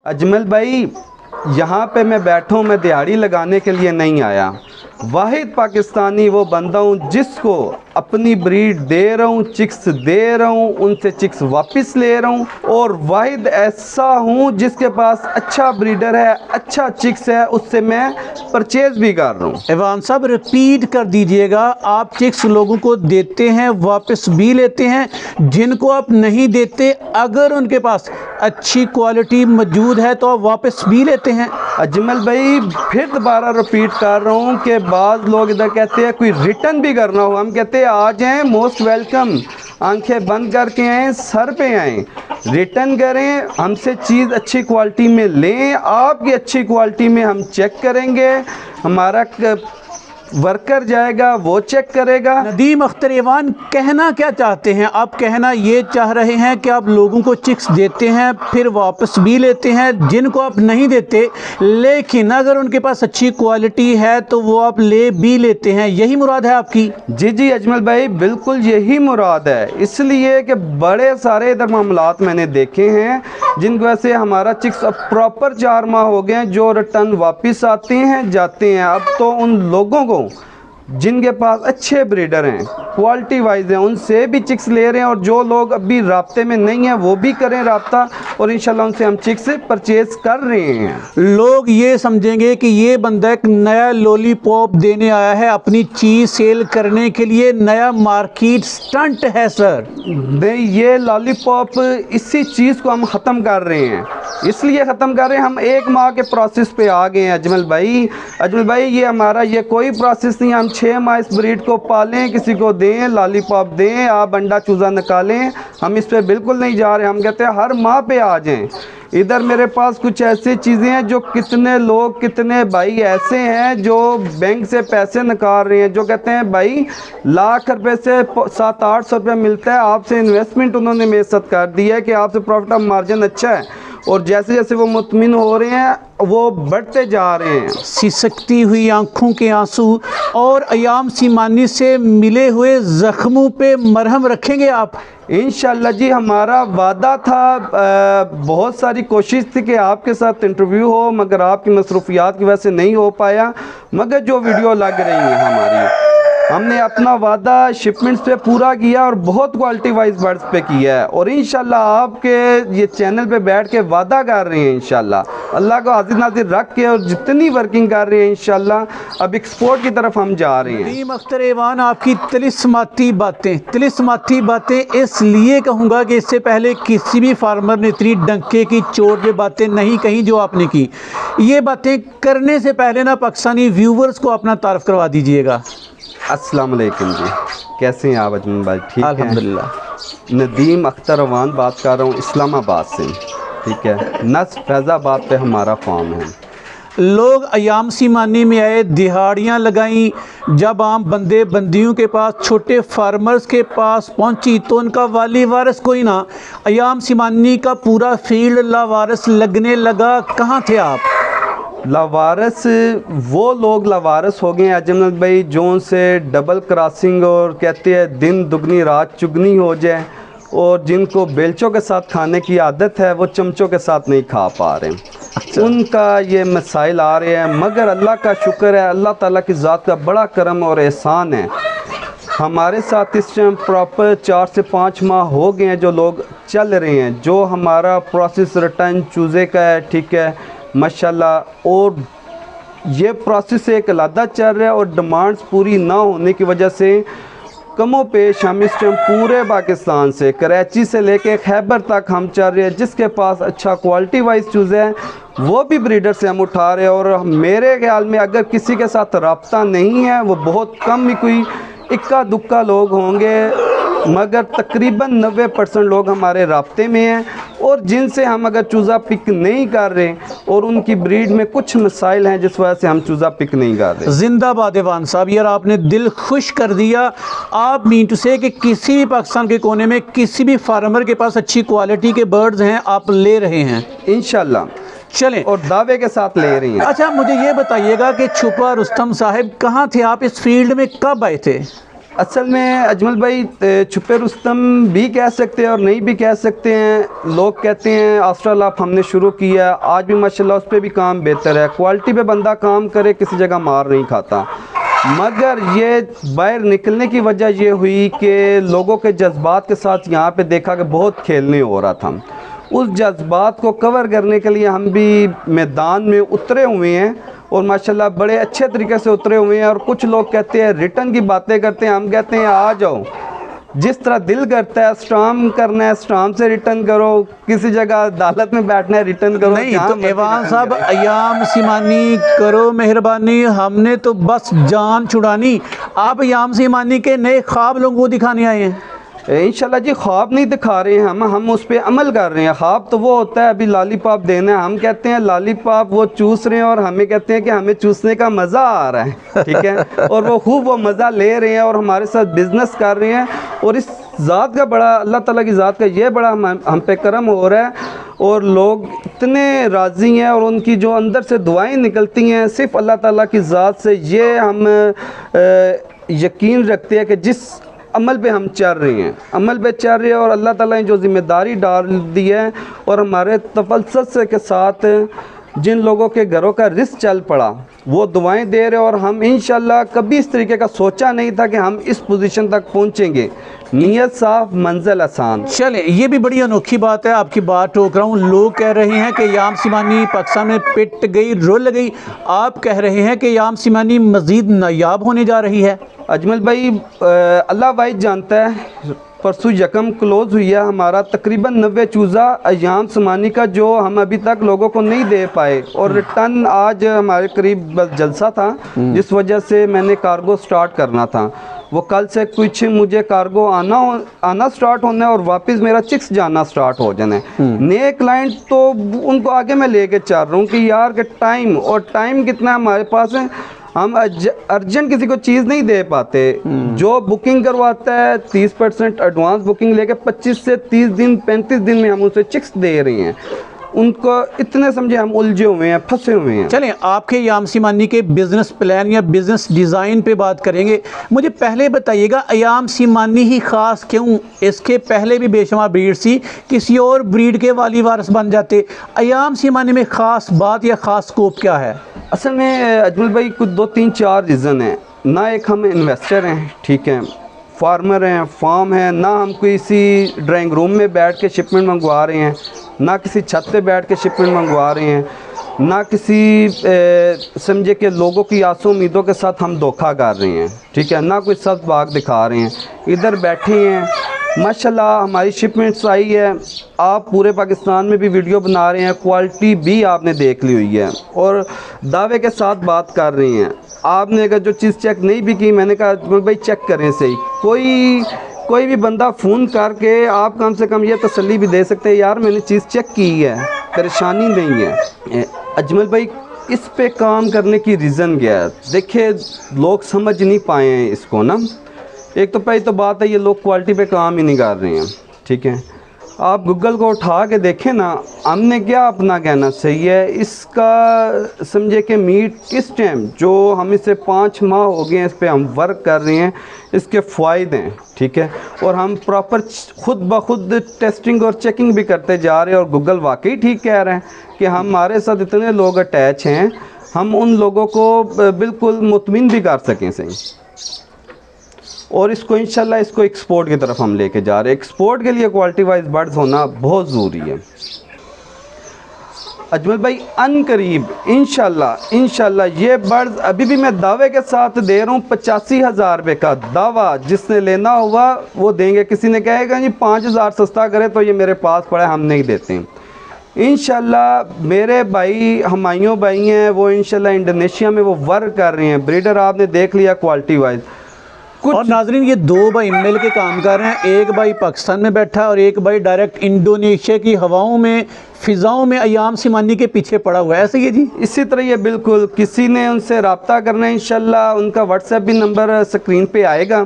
अजमल भाई, यहाँ पे मैं बैठा हूँ, मैं दिहाड़ी लगाने के लिए नहीं आया। वाहिद पाकिस्तानी वो बंदा हूँ जिसको अपनी ब्रीड दे रहा हूँ, चिक्स दे रहा हूँ, उनसे चिक्स वापस ले रहा हूँ। और वाहिद ऐसा हूँ जिसके पास अच्छा ब्रीडर है, अच्छा चिक्स है, उससे मैं परचेज भी कर रहा हूँ। इवान साहब रिपीट कर दीजिएगा, आप चिक्स लोगों को देते हैं, वापस भी लेते हैं, जिनको आप नहीं देते अगर उनके पास अच्छी क्वालिटी मौजूद है तो आप वापस भी लेते हैं। अजमल भाई फिर दोबारा रिपीट कर रहा हूँ कि बाज़ लोग इधर कहते हैं कोई रिटर्न भी करना हो, हम कहते हैं आ जाएं, मोस्ट वेलकम, आंखें बंद करके आएँ, सर पे आएँ, रिटर्न करें, हमसे चीज़ अच्छी क्वालिटी में लें, आपकी अच्छी क्वालिटी में हम चेक करेंगे, हमारा वर्कर जाएगा वो चेक करेगा। नदीम अख्तर ईवान कहना क्या चाहते हैं? आप कहना ये चाह रहे हैं कि आप लोगों को चिक्स देते हैं फिर वापस भी लेते हैं, जिनको आप नहीं देते, लेकिन अगर उनके पास अच्छी क्वालिटी है तो वो आप ले भी लेते हैं, यही मुराद है आपकी? जी जी अजमल भाई, बिल्कुल यही मुराद है। इसलिए कि बड़े सारे इधर मामलात मैंने देखे हैं जिनकी वजह से हमारा चिक्स अब प्रॉपर 4 माह हो गए हैं जो रिटर्न वापस आते हैं जाते हैं। अब तो उन लोगों को जिनके पास अच्छे ब्रीडर हैं, क्वालिटी वाइज हैं, उनसे भी चिक्स ले रहे हैं, और जो लोग अभी राब्ते में नहीं हैं वो भी करें राब्ता, और इंशाल्लाह उनसे हम चिक्स परचेज कर रहे हैं। लोग ये समझेंगे कि ये बंदा एक नया लॉलीपॉप देने आया है, अपनी चीज़ सेल करने के लिए, नया मार्केट स्टंट है सर। नहीं, ये लॉलीपॉप इसी चीज़ को हम ख़त्म कर रहे हैं, इसलिए ख़त्म कर रहे हैं, हम 1 माह के प्रोसेस पे आ गए हैं अजमल भाई। अजमल भाई, ये हमारा ये कोई प्रोसेस नहीं, हम 6 माह इस ब्रीड को पालें, किसी को दें, लॉलीपॉप दें, आप अंडा चूज़ा निकालें, हम इस पे बिल्कुल नहीं जा रहे। हम कहते हैं हर माह पे आ जाएं। इधर मेरे पास कुछ ऐसी चीज़ें हैं जो कितने लोग, कितने भाई ऐसे हैं जो बैंक से पैसे निकाल रहे हैं, जो कहते हैं भाई लाख रुपए से 700-800 रुपये मिलता है, आपसे इन्वेस्टमेंट उन्होंने मेसत कर दी है कि आपसे प्रॉफिट ऑफ मार्जिन अच्छा है, और जैसे जैसे वो मुतमिन हो रहे हैं वो बढ़ते जा रहे हैं। सिसकती हुई आंखों के आंसू और अयाम सीमानी से मिले हुए ज़ख्मों पे मरहम रखेंगे आप? इंशाल्लाह जी, हमारा वादा था, बहुत सारी कोशिश थी कि आपके साथ इंटरव्यू हो, मगर आपकी मसरूफियात की वजह से नहीं हो पाया। मगर जो वीडियो लग रही है हमारी, हमने अपना वादा शिपमेंट्स पे पूरा किया और बहुत क्वालिटी वाइज बर्ड्स पे किया है, और इंशाल्लाह आपके ये चैनल पे बैठ के वादा कर रहे हैं इंशाल्लाह अल्लाह को हाजिर नाजिर रख के, और जितनी वर्किंग कर रहे हैं इंशाल्लाह अब एक्सपोर्ट की तरफ हम जा रहे हैं। नदीम अख्तर ईवान, आपकी तिलिस्माती बातें इसलिए कहूँगा कि इससे पहले किसी भी फार्मर ने इतनी डंके की चोट पे बातें नहीं कही जो आपने की। ये बातें करने से पहले ना पाकिस्तानी व्यूवर्स को अपना तारफ़ करवा दीजिएगा। अस्सलाम वालेकुम जी, कैसे हैं आप अजमल भाई? ठीक है अल्हम्दुलिल्लाह। नदीम अख्तर ईवान बात कर रहा हूँ इस्लामाबाद से, ठीक है। नस फैज़ाबाद पे हमारा फार्म है। लोग अयाम सीमानी में आए, दिहाड़ियाँ लगाई, जब आम बंदे बंदियों के पास, छोटे फार्मर्स के पास पहुंची तो उनका वाली वारिस कोई ना, अयाम सीमानी का पूरा फील्ड लावारिस लगने लगा। कहाँ थे आप? लावारिस वो लोग लावारिस हो गए अजमल भाई जो से डबल क्रॉसिंग और कहते हैं दिन दुगनी रात चुगनी हो जाए, और जिनको बेलचों के साथ खाने की आदत है वो चमचों के साथ नहीं खा पा रहे। अच्छा। उनका ये मसाइल आ रहे हैं, मगर अल्लाह का शुक्र है, अल्लाह ताला की ज़ात का बड़ा करम और एहसान है। हमारे साथ इस टाइम प्रॉपर 4 से 5 माह हो गए हैं जो लोग चल रहे हैं, जो हमारा प्रोसेस रिटर्न चूज़े का है, ठीक है माशाल्लाह, और ये प्रोसेस एक अलग चल रहा है, और डिमांड्स पूरी ना होने की वजह से कमो पेश हम इस टाइम पूरे पाकिस्तान से, कराची से लेके खैबर तक हम चल रहे हैं। जिसके पास अच्छा क्वालिटी वाइज चूज़े हैं वो भी ब्रीडर से हम उठा रहे हैं, और मेरे ख्याल में अगर किसी के साथ रब्ता नहीं है वो बहुत कम ही कोई इक्का दुक्का लोग होंगे, मगर तकरीबन 90% लोग हमारे राब्ते में हैं, और जिनसे हम अगर चूज़ा पिक नहीं कर रहे और उनकी ब्रीड में कुछ मसाइल हैं जिस वजह से हम चूज़ा पिक नहीं कर रहे। जिंदाबाद ईवान साहब, यार आपने दिल खुश कर दिया। आप मीन टू से कि किसी भी पाकिस्तान के कोने में किसी भी फार्मर के पास अच्छी क्वालिटी के बर्ड्स हैं, आप ले रहे हैं इंशाल्लाह, चलें, और दावे के साथ ले रही हैं। अच्छा, मुझे ये बताइएगा कि छुपा रुस्तम साहब, कहाँ थे आप? इस फील्ड में कब आए थे? असल में अजमल भाई छुपे रुस्तम भी कह सकते हैं और नहीं भी कह सकते हैं। लोग कहते हैं आस्ट्रालाप हमने शुरू किया, आज भी माशाल्लाह उस पर भी काम बेहतर है। क्वालिटी पे बंदा काम करे, किसी जगह मार नहीं खाता। मगर ये बाहर निकलने की वजह ये हुई कि लोगों के जज्बात के साथ यहाँ पे देखा कि बहुत खेलने हो रहा था। उस जज्बात को कवर करने के लिए हम भी मैदान में उतरे हुए हैं और माशाल्लाह बड़े अच्छे तरीके से उतरे हुए हैं। और कुछ लोग कहते हैं रिटर्न की बातें करते हैं, हम कहते हैं आ जाओ, जिस तरह दिल करता है स्टाम करना है स्टाम से रिटर्न करो, किसी जगह अदालत में बैठना है रिटर्न करो। नहीं तो ऐवान साहब अयाम सिमानी करो मेहरबानी, हमने तो बस जान छुड़ानी, आप अयाम सिमानी के नए ख्वाब लोगों को दिखाने आए हैं। इंशाल्लाह जी ख्वाब नहीं दिखा रहे हैं हम उस पर अमल कर रहे हैं। ख्वाब तो वो होता है अभी लॉलीपॉप देना है, हम कहते हैं लॉलीपॉप, वो चूस रहे हैं और हमें कहते हैं कि हमें चूसने का मज़ा आ रहा है, ठीक है। और वो खूब वो मज़ा ले रहे हैं और हमारे साथ बिज़नेस कर रहे हैं। और इस ज़ात का बड़ा, अल्लाह ताला की ज़ात का ये बड़ा हम पे करम हो रहा है और लोग इतने राज़ी हैं और उनकी जो अंदर से दुआएं निकलती हैं सिर्फ़ अल्लाह ताला की ज़ात से। ये हम यकीन रखते हैं कि जिस अमल पे हम चल रहे हैं, अमल पे चल रहे हैं और अल्लाह ताला ने जो ज़िम्मेदारी डाल दी है और हमारे तफलसत के साथ जिन लोगों के घरों का रिस्क चल पड़ा वो दुआएं दे रहे। और हम इंशाल्लाह कभी इस तरीके का सोचा नहीं था कि हम इस पोजीशन तक पहुंचेंगे। नीयत साफ, मंजिल आसान। चले, ये भी बड़ी अनोखी बात है, आपकी बात टोक रहा हूँ। लोग कह रहे हैं कि याम सिमानी पाकिस्तान में पिट गई, रुल गई, आप कह रहे हैं कि याम सिमानी मज़ीद नायाब होने जा रही है। अजमल भाई अल्लाह वाहिद जानता है, परसों यकम क्लोज़ हुई है हमारा तकरीबन 90 चूज़ा अयाम सिमानी का जो हम अभी तक लोगों को नहीं दे पाए। और रिटर्न आज हमारे करीब बस जलसा था जिस वजह से मैंने कार्गो स्टार्ट करना था। वो कल से कुछ मुझे कार्गो आना स्टार्ट होना है और वापस मेरा चिक्स जाना स्टार्ट हो जाना है। नए क्लाइंट तो उनको आगे मैं लेके चल रहा हूँ कि यार के टाइम, और टाइम कितना हमारे पास है, हम अर्जेंट किसी को चीज़ नहीं दे पाते। जो बुकिंग करवाता है 30% एडवांस बुकिंग लेके 25 से 30 दिन 35 दिन में हम उसे चिक्स दे रहे हैं। उनको इतने समझे हम उलझे हुए हैं, फंसे हुए हैं। चलें आपके याम सिमानी के बिज़नेस प्लान या बिज़नेस डिज़ाइन पे बात करेंगे। मुझे पहले बताइएगा अयाम सिमानी ही ख़ास क्यों? इसके पहले भी बेशुमार ब्रीड सी, किसी और ब्रीड के वाली वारिस बन जाते। अयाम सिमानी में ख़ास बात या ख़ास स्कोप क्या है? असल में अजमल भाई कुछ 2-3-4 रीज़न हैं ना। एक हम इन्वेस्टर हैं, ठीक है, फार्मर हैं, फार्म है ना, हम किसी ड्राइंग रूम में बैठ के शिपमेंट मंगवा रहे हैं, ना किसी छत पे बैठ के शिपमेंट मंगवा रहे हैं, ना किसी समझे कि लोगों की आसों उम्मीदों के साथ हम धोखा कर रहे हैं, ठीक है, ना कोई सख्त बाग दिखा रहे हैं। इधर बैठे हैं माशाल्लाह, हमारी शिपमेंट्स आई है, आप पूरे पाकिस्तान में भी वीडियो बना रहे हैं, क्वालिटी भी आपने देख ली हुई है और दावे के साथ बात कर रहे हैं। आपने अगर जो चीज़ चेक नहीं भी की, मैंने कहा भाई चेक करें सही। कोई भी बंदा फ़ोन करके आप कम से कम ये तसल्ली भी दे सकते हैं यार मैंने चीज़ चेक की है, परेशानी नहीं है। अजमल भाई इस पे काम करने की रीज़न क्या है? देखिए लोग समझ नहीं पाए हैं इसको ना। एक तो पहली तो बात है ये लोग क्वालिटी पे काम ही नहीं कर रहे हैं, ठीक है। आप गूगल को उठा के देखें ना, हमने क्या अपना कहना सही है इसका समझे कि मीट इस टाइम जो हम इसे 5 माह हो गए हैं इस पर हम वर्क कर रहे हैं, इसके फ़ायदे हैं, ठीक है। और हम प्रॉपर खुद ब खुद टेस्टिंग और चेकिंग भी करते जा रहे हैं और गूगल वाकई ठीक कह रहे हैं कि हमारे साथ इतने लोग अटैच हैं, हम उन लोगों को बिल्कुल मुतमिन भी कर सकें सही। और इसको इंशाल्लाह इसको एक्सपोर्ट की तरफ हम लेके जा रहे हैं। एक्सपोर्ट के लिए क्वालिटी वाइज बर्ड्स होना बहुत ज़रूरी है। अजमल भाई अनकरीब इंशाल्लाह ये बर्ड्स अभी भी मैं दावे के साथ दे रहा हूँ 85,000 रुपये का दावा, जिसने लेना हुआ वो देंगे। किसी ने कहेगा जी 5,000 सस्ता करे तो ये मेरे पास पड़ा है, हम नहीं देते हैं। इंशाल्लाह मेरे भाई हमायूं भाई हैं वो इंशाल्लाह इंडोनेशिया में वो वर्क कर रहे हैं, ब्रीडर आपने देख लिया क्वालिटी वाइज। और नाजरीन ये 2 भाई मिल के काम कर रहे हैं, एक भाई पाकिस्तान में बैठा है और एक भाई डायरेक्ट इंडोनेशिया की हवाओं में फ़िज़ाओं में अयाम सिमानी के पीछे पड़ा हुआ है। ऐसे ही जी इसी तरह ये बिल्कुल किसी ने उनसे रब्ता करना है इंशाल्लाह, उनका व्हाट्सएप भी नंबर स्क्रीन पे आएगा।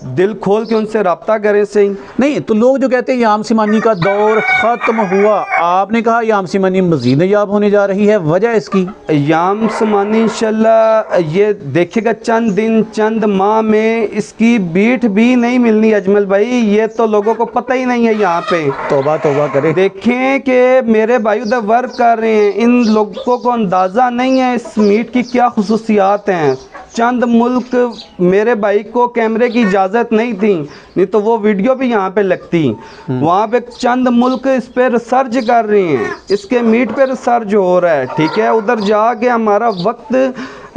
दिल खोल के उनसे रब्ता करें सही। नहीं तो लोग जो कहते हैं याम सिमानी का दौर ख़त्म हुआ, आपने कहा याम सिमानी मज़ीद नायाब होने जा रही है, वजह इसकी? याम समानी इंशाल्लाह ये देखिएगा चंद दिन चंद माह में इसकी बीट भी नहीं मिलनी अजमल भाई, ये तो लोगों को पता ही नहीं है। यहाँ पे तौबा तौबा करें। देखें कि मेरे भाई उधर वर्क कर रहे हैं, इन लोगों को अंदाज़ा नहीं है इस मीट की क्या खुसूसियात हैं। चंद मुल्क मेरे भाई को कैमरे की इजाज़त नहीं थी, नहीं तो वो वीडियो भी यहाँ पे लगती। वहाँ पे चंद मुल्क इस पे रिसर्च कर रहे हैं, इसके मीट पे रिसर्च हो रहा है, ठीक है। उधर जाके हमारा वक्त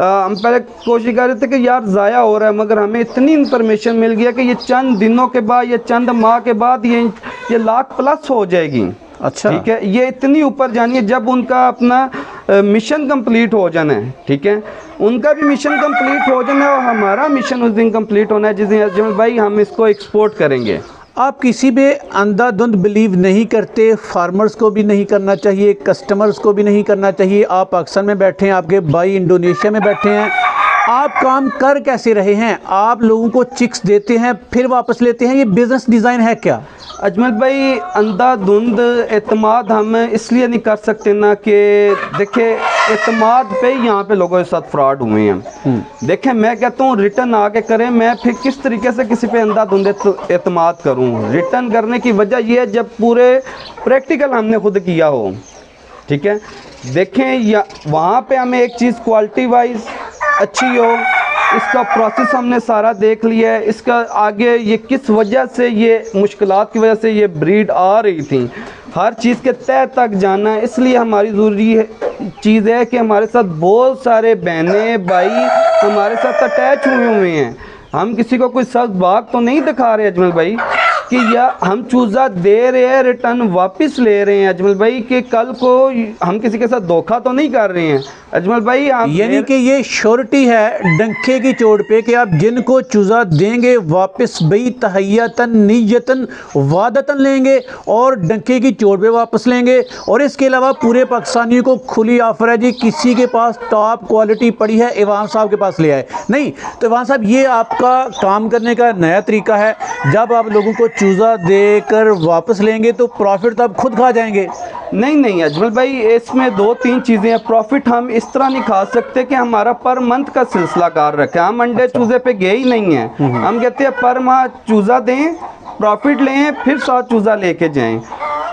हम पहले कोशिश कर रहे थे कि यार ज़ाया हो रहा है, मगर हमें इतनी इन्फॉर्मेशन मिल गया कि ये चंद दिनों के बाद या चंद माह के बाद ये लाख प्लस हो जाएगी। अच्छा, ठीक है, ये इतनी ऊपर जानी है जब उनका अपना मिशन कंप्लीट हो जाना है, ठीक है। उनका भी मिशन कंप्लीट हो जाना है और हमारा मिशन उस दिन कंप्लीट होना है जिस दिन अजमल भाई हम इसको एक्सपोर्ट करेंगे। आप किसी पे अंधाधुंध बिलीव नहीं करते, फार्मर्स को भी नहीं करना चाहिए, कस्टमर्स को भी नहीं करना चाहिए। आप पाकिस्तान में बैठे हैं, आपके भाई इंडोनेशिया में बैठे हैं, आप काम कर कैसे रहे हैं? आप लोगों को चिक्स देते हैं फिर वापस लेते हैं, ये बिज़नेस डिज़ाइन है क्या? अजमल भाई अंधाधुंध एतमाद हम इसलिए नहीं कर सकते ना कि देखिए एतमाद पे ही यहाँ पे लोगों के साथ फ्रॉड हुए हैं। देखें मैं कहता हूँ रिटर्न आके करें, मैं फिर किस तरीके से किसी पे अंधाधुंध एतमाद करूँ? रिटर्न करने की वजह यह है जब पूरे प्रैक्टिकल हमने खुद किया हो, ठीक है। देखें या वहाँ पे हमें एक चीज़ क्वालिटी वाइज अच्छी हो, इसका प्रोसेस हमने सारा देख लिया है, इसका आगे ये किस वजह से ये मुश्किलात की वजह से ये ब्रीड आ रही थी, हर चीज़ के तह तक जाना है। इसलिए हमारी ज़रूरी है चीज़ है कि हमारे साथ बहुत सारे बहनें भाई हमारे साथ अटैच हुए हैं। हम किसी को कोई सख्त बात तो नहीं दिखा रहे अजमल भाई कि या हम चूज़ा दे रहे हैं रिटर्न वापस ले रहे हैं अजमल भाई, कि कल को हम किसी के साथ धोखा तो नहीं कर रहे हैं अजमल भाई। आप यानी कि ये श्योरिटी है डंके की चोट पे कि आप जिनको चूज़ा देंगे वापस बई तहयतन नीयतन वादतन लेंगे और डंके की चोट पे वापस लेंगे। और इसके अलावा पूरे पाकिस्तानियों को खुली ऑफर है जी, किसी के पास टॉप क्वालिटी पड़ी है इवान साहब के पास ले आए। नहीं तो इवान साहब ये आपका काम करने का नया तरीका है, जब आप लोगों को चूज़ा देकर वापस लेंगे तो प्रॉफिट तो आप खुद खा जाएंगे। नहीं अजमल भाई, इसमें दो तीन चीज़ें हैं। प्रॉफिट हम इस तरह नहीं खा सकते कि हमारा पर मंथ का सिलसिला कार रखे, हम अंडे चूज़े पे गए ही नहीं हैं। हम कहते हैं पर माह चूज़ा दें, प्रॉफिट लें, फिर 100 चूज़ा लेके जाएं।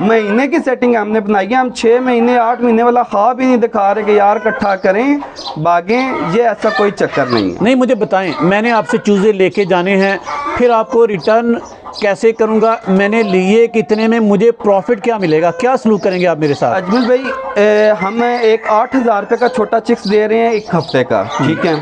महीने की सेटिंग हमने बनाई है, हम 6 महीने 8 महीने वाला ख्वाब ही नहीं दिखा रहे कि यार इकट्ठा करें भागें, ये ऐसा कोई चक्कर नहीं है। नहीं मुझे बताएं, मैंने आपसे चूज़े लेके जाने हैं, फिर आपको रिटर्न कैसे करूंगा, मैंने लिए कितने में, मुझे प्रॉफिट क्या मिलेगा, क्या सलूक करेंगे आप मेरे साथ? अजमल भाई हम एक 8000 रुपये का छोटा चिक्स दे रहे हैं 1 हफ्ते का, ठीक है।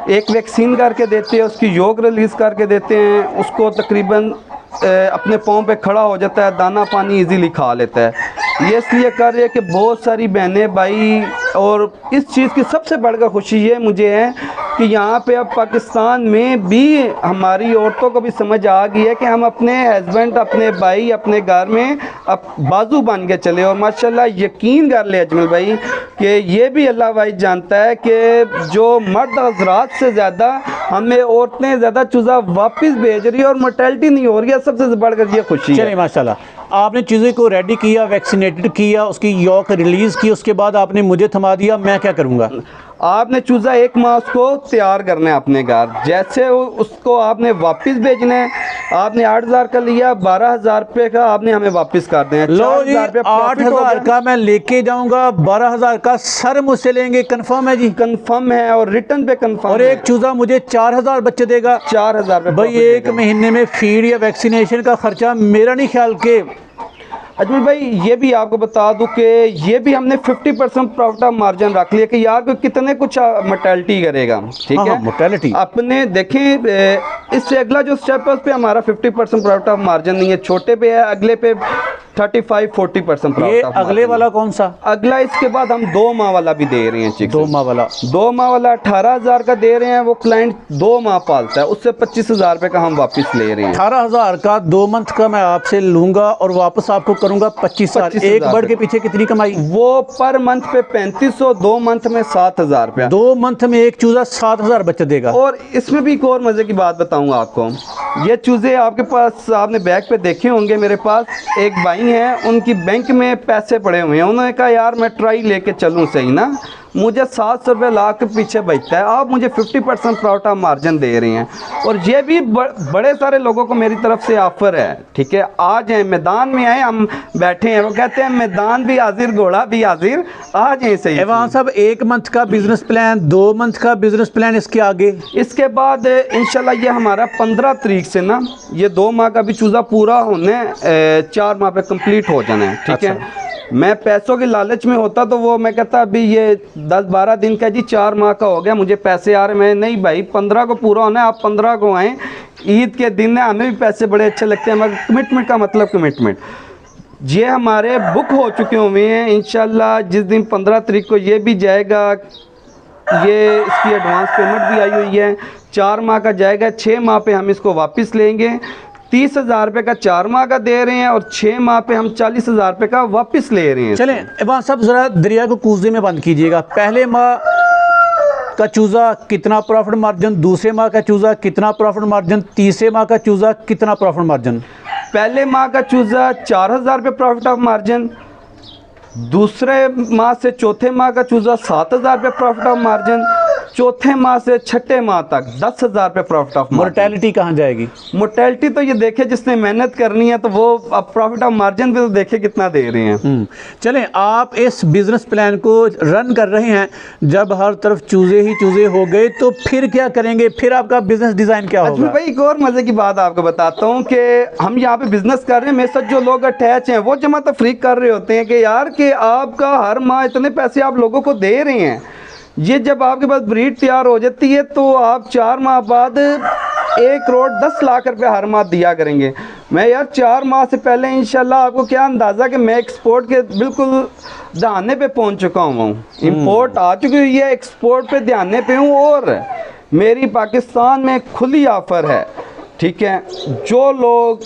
एक वैक्सीन करके देते हैं, उसकी योग रिलीज़ करके देते हैं, उसको तकरीबन अपने पाँव पे खड़ा हो जाता है, दाना पानी इजीली खा लेता है। ये इसलिए कर रहे हैं कि बहुत सारी बहनें भाई, और इस चीज़ की सबसे बढ़कर खुशी ये मुझे है कि यहाँ पे अब पाकिस्तान में भी हमारी औरतों को भी समझ आ गई है कि हम अपने हस्बैंड, अपने भाई, अपने घर में अब बाजू बन के चले। और माशाल्लाह यकीन कर ले अजमल भाई कि ये भी अल्लाह भाई जानता है कि जो मर्द हजरात से ज़्यादा हमें औरतें ज़्यादा चूज़ा वापस भेज रही है और मोर्टेलिटी नहीं हो रही है, सबसे बढ़कर ये खुशी है। चलिए माशाल्लाह, आपने चीज़ों को रेडी किया, वैक्सीनेटेड किया, उसकी यॉक रिलीज़ की, उसके बाद आपने मुझे थमा दिया, मैं क्या करूँगा? आपने चूज़ा 1 माह उसको तैयार करना है अपने घर, जैसे उसको आपने वापस भेजना है। आपने 8000 का लिया, 12000 रुपये का आपने हमें वापस कर दें। लो जी, 8000 का मैं लेके जाऊंगा, 12000 का सर मुझसे लेंगे, कंफर्म है जी? कंफर्म है, और रिटर्न पे कंफर्म। और एक चूज़ा मुझे 4000 बच्चे देगा? 4000 रुपये भाई, एक महीने में फीड या वैक्सीनेशन का खर्चा मेरा नहीं ख्याल के। अजमल भाई ये भी आपको बता दूं कि ये भी हमने 50% प्रॉफिट ऑफ मार्जिन रख लिया कि यार कितने कुछ मोर्टेलिटी करेगा, ठीक है। मोर्टेलिटी अपने देखें, इससे अगला जो स्टेप है उस पर हमारा 50% प्रॉफिट ऑफ मार्जिन नहीं है, छोटे पे है, अगले पे 35-40% ये अगले वाला कौन सा? अगला इसके बाद हम 2 माह वाला भी दे रहे हैं चिक्स। 2 माह वाला 2 माह वाला 18,000 का दे रहे हैं। वो क्लाइंट 2 माह पालता है, उससे 25,000 रुपये का हम वापस ले रहे हैं। 18,000 का 2 मंथ का मैं आपसे लूंगा और वापस आपको करूंगा 25,000। एक बर्ड के पीछे कितनी कमाई? वो पर मंथ पे 3500, 2 मंथ में 7,000 रुपया। 2 मंथ में एक चूजा 7,000 बचत देगा। और इसमें भी एक और मजे की बात बताऊंगा आपको। ये चूजे आपके पास, आपने बैग पे देखे होंगे, मेरे पास एक भाई हैं, उनकी बैंक में पैसे पड़े हुए हैं। उन्होंने कहा यार मैं ट्राई लेके चलूँ सही ना, मुझे 700 रुपये लाख के पीछे बचता है, आप मुझे 50% प्रॉफिट ऑफ मार्जिन दे रही हैं। और ये भी बड़े सारे लोगों को मेरी तरफ से ऑफ़र है, ठीक है, आ जाएँ मैदान में आए, हम बैठे हैं। वो कहते हैं मैदान भी हाजिर, घोड़ा भी हाजिर, आ जाएँ सही। एवान साहब 1 मंथ का बिजनेस प्लान, 2 मंथ का बिजनेस प्लान, इसके आगे? इसके बाद इंशाल्लाह ये हमारा 15 तारीख से ना, ये 2 माह का भी चूज़ा पूरा होने 4 माह पे कंप्लीट हो जाना है, ठीक है। मैं पैसों के लालच में होता तो वो मैं कहता अभी ये 10-12 दिन का जी 4 माह का हो गया, मुझे पैसे आ रहे। मैं नहीं भाई, 15 को पूरा होना है, आप 15 को आएँ, ईद के दिन है, हमें भी पैसे बड़े अच्छे लगते हैं, मगर कमिटमेंट का मतलब कमिटमेंट। ये हमारे बुक हो चुके हुए हैं इंशाल्लाह। जिस दिन 15 तारीख को ये भी जाएगा, ये इसकी एडवांस पेमेंट भी आई हुई है। 4 माह का जाएगा, 6 माह पे हम इसको वापस लेंगे। 30,000 रुपये का 4 माह का दे रहे हैं और 6 माह पे हम 40,000 रुपये का वापस ले रहे हैं। चलें एवान साहब ज़रा दरिया को कूजे में बंद कीजिएगा। पहले माह का चूज़ा कितना प्रॉफिट मार्जिन, दूसरे माह का चूज़ा कितना प्रॉफिट मार्जिन, तीसरे माह का चूज़ा कितना प्रॉफिट मार्जिन? पहले माह का चूज़ा 4,000 रुपये प्रॉफिट ऑफ मार्जिन, दूसरे माह से चौथे माह का चूज़ा 7,000 रुपये प्रॉफिट ऑफ मार्जिन, चौथे माह से छठे माह तक 10,000 रुपये प्रॉफिट ऑफ मार्जिन। मोर्टेलिटी कहाँ जाएगी? मोर्टेलिटी तो ये देखे, जिसने मेहनत करनी है तो वो अब प्रॉफिट ऑफ मार्जिन भी तो देखे कितना दे रहे हैं। चलें, आप इस बिज़नेस प्लान को रन कर रहे हैं, जब हर तरफ चूज़े ही चूज़े हो गए तो फिर क्या करेंगे? फिर आपका बिज़नेस डिज़ाइन क्या होगा? भाई एक और मज़े की बात आपको बताता हूँ कि हम यहाँ पे बिज़नेस कर रहे हैं, मेरे साथ जो लोग अटैच हैं वो जमा तफरीक कर रहे होते हैं कि यार कि आपका हर माह इतने पैसे आप लोगों को दे रहे हैं, ये जब आपके पास ब्रीड तैयार हो जाती है तो आप 4 माह बाद 1 करोड़ 10 लाख रुपए हर माह दिया करेंगे। मैं यार 4 माह से पहले इंशाल्लाह, आपको क्या अंदाज़ा कि मैं एक्सपोर्ट के बिल्कुल दहाने पे पहुंच चुका हूँ। इंपोर्ट आ चुकी हुई है, एक्सपोर्ट पे दहाने पे हूँ और मेरी पाकिस्तान में खुली ऑफ़र है, ठीक है। जो लोग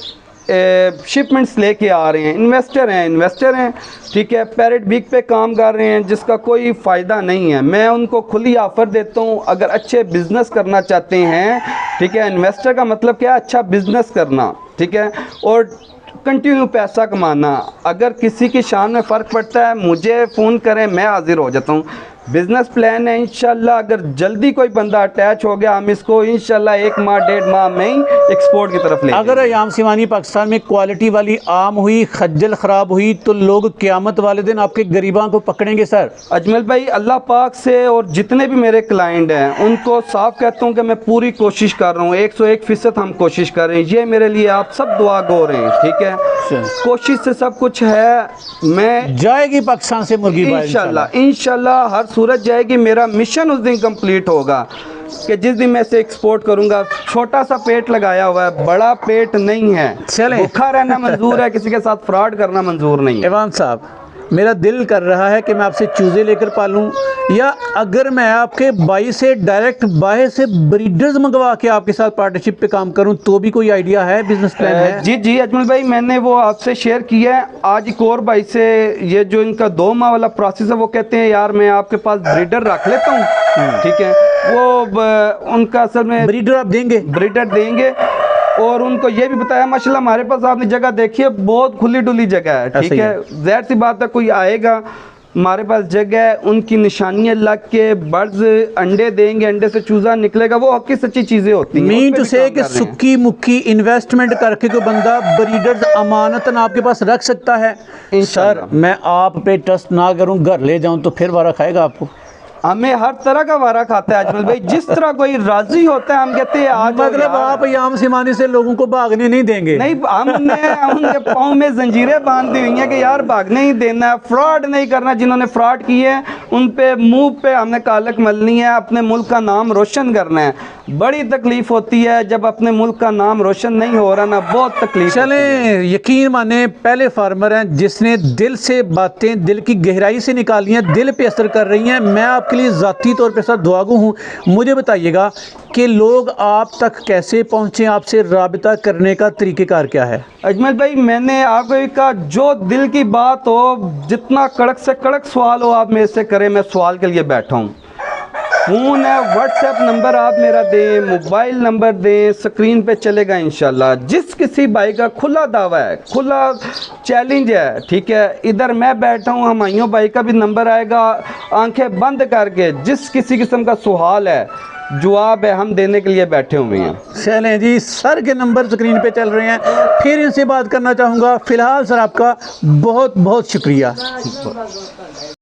शिपमेंट्स लेके आ रहे हैं, इन्वेस्टर हैं, ठीक है, पैरेट बिग पे काम कर रहे हैं, जिसका कोई फ़ायदा नहीं है, मैं उनको खुली ऑफ़र देता हूँ। अगर अच्छे बिज़नेस करना चाहते हैं, ठीक है, इन्वेस्टर का मतलब क्या है, अच्छा बिज़नेस करना, ठीक है, और कंटिन्यू पैसा कमाना। अगर किसी की शान में फ़र्क पड़ता है मुझे फ़ोन करें, मैं हाज़िर हो जाता हूँ। बिज़नेस प्लान है इंशाल्लाह, अगर जल्दी कोई बंदा अटैच हो गया, हम इसको इंशाल्लाह 1 माह 1.5 माह में ही एक्सपोर्ट की तरफ ले। अगर अयाम सिवानी पाकिस्तान में क्वालिटी वाली आम हुई, खज्जल ख़राब हुई, तो लोग क़यामत वाले दिन आपके गरीबां को पकड़ेंगे सर? अजमल भाई, अल्लाह पाक से और जितने भी मेरे क्लाइंट हैं उनको साफ कहता हूँ कि मैं पूरी कोशिश कर रहा हूँ, 101% हम कोशिश कर रहे हैं। ये मेरे लिए आप सब दुआ गो रहे हैं, ठीक है, कोशिश से सब कुछ है। मैं जाएगी पाकिस्तान से मुर्गी इंशाल्लाह हर सूरत जाएगी। मेरा मिशन उस दिन कंप्लीट होगा कि जिस दिन मैं इसे एक्सपोर्ट करूंगा। छोटा सा पेट लगाया हुआ है, बड़ा पेट नहीं है। चले, भूखा रहना मंजूर है, किसी के साथ फ्रॉड करना मंजूर नहीं है। एवान साहब, मेरा दिल कर रहा है कि मैं आपसे चूज़े लेकर पालूं, या अगर मैं आपके बाई से डायरेक्ट बाहर से ब्रीडर्स मंगवा के आपके साथ पार्टनरशिप पे काम करूं, तो भी कोई आइडिया है, बिजनेस प्लान है? जी अजमल भाई, मैंने वो आपसे शेयर किया है। आज एक और भाई से ये जो इनका 2 माह वाला प्रोसेस है, वो कहते हैं यार मैं आपके पास ब्रीडर रख लेता हूँ, ठीक है। वो उनका असल में ब्रीडर आप देंगे? ब्रीडर देंगे, और उनको ये भी बताया माशाल्लाह हमारे पास, आपने जगह देखी है, बहुत खुली डुली जगह है, ठीक है। ज़ाहिर सी बात है, कोई आएगा, हमारे पास जगह है, उनकी निशानियाँ लग के बर्ड्स अंडे देंगे, अंडे से चूज़ा निकलेगा, वो हक़ी सच्ची चीज़ें होती हैं। मीन टू से कि सुक्की मुक्की इन्वेस्टमेंट करके कोई बंदा ब्रीडर्स अमानतन आपके पास रख सकता है? सर, मैं आप पे ट्रस्ट ना करूं, घर ले जाऊं तो फिर वारा खाएगा आपको? हमें हर तरह का वारा खाता है अजमल भाई, जिस तरह कोई राजी होता है हम कहते हैं आज। मतलब आप याम सिमानी से लोगों को भागने नहीं देंगे? नहीं, हमने उनके पाँव में जंजीरें बांध दी हुई हैं कि यार भागने ही देना है, फ्रॉड नहीं करना। जिन्होंने फ्रॉड किए हैं उन पे मुंह पे हमने कालक मलनी है, अपने मुल्क का नाम रोशन करना है। बड़ी तकलीफ़ होती है जब अपने मुल्क का नाम रोशन नहीं हो रहा ना, बहुत तकलीफ। चलें, यकीन माने पहले फार्मर हैं जिसने दिल से बातें दिल की गहराई से निकाली हैं, दिल पे असर कर रही हैं। मैं आपके लिए ज़ाती तौर पे सर दुआगो हूँ। मुझे बताइएगा कि लोग आप तक कैसे पहुँचे, आपसे राबिता करने का तरीक़ेकार क्या है? अजमल भाई, मैंने आपको कहा जो दिल की बात हो, जितना कड़क से कड़क सवाल हो आप मेरे से करें, मैं सवाल के लिए बैठा हूँ। फ़ोन है, व्हाट्सएप नंबर आप मेरा दें, मोबाइल नंबर दें, स्क्रीन पे चलेगा इंशाल्लाह। जिस किसी भाई का खुला दावा है, खुला चैलेंज है, ठीक है, इधर मैं बैठा हूँ, हमायूं भाई का भी नंबर आएगा, आंखें बंद करके जिस किसी किस्म का सवाल है, जवाब है, हम देने के लिए बैठे हुए हैं। चलें जी, सर के नंबर स्क्रीन पे चल रहे हैं, फिर इनसे बात करना चाहूँगा। फ़िलहाल सर आपका बहुत बहुत शुक्रिया।